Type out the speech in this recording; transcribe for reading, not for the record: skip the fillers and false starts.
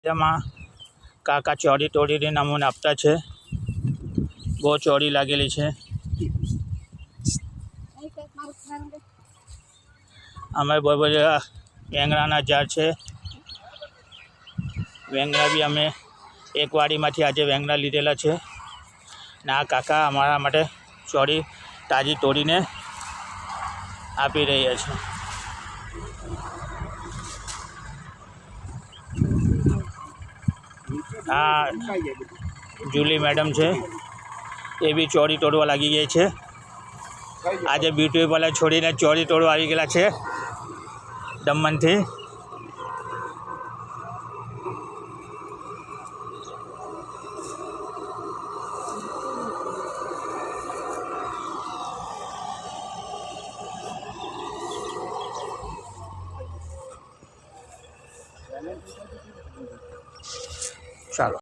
તેમાં કાકા ચોરી તોડીને અમને આપતા છે. બહુ ચોરી લાગેલી છે. અમે બહુ બધા વેંગણાના ઝાડ છે. વેંગણા બી અમે એક વાડીમાંથી આજે વેંગણા લીધેલા છે. ને આ કાકા અમારા માટે ચોરી તાજી તોડીને આપી રહ્યા છે. આ જુલી મેડમ છે, એ બી ચોરી તોડવા લાગી ગઈ છે. આજે બ્યુટી પાર્લર છોડીને ચોરી તોડવા આવી ગયેલા છે દમણથી. ચાલો.